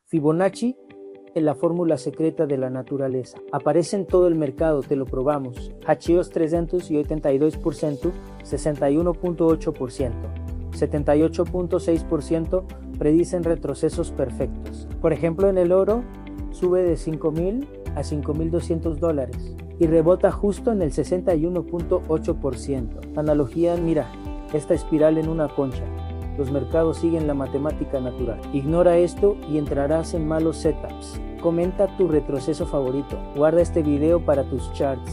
Fibonacci es la fórmula secreta de la naturaleza. Aparece en todo el mercado, te lo probamos. Hachios 382%, 61.8%, 78.6% predicen retrocesos perfectos. Por ejemplo, en el oro sube de $5,000 a $5,200 y rebota justo en el 61.8%. Analogía, mira, esta espiral en una concha. Los mercados siguen la matemática natural. Ignora esto y entrarás en malos setups. Comenta tu retroceso favorito. Guarda este video para tus charts.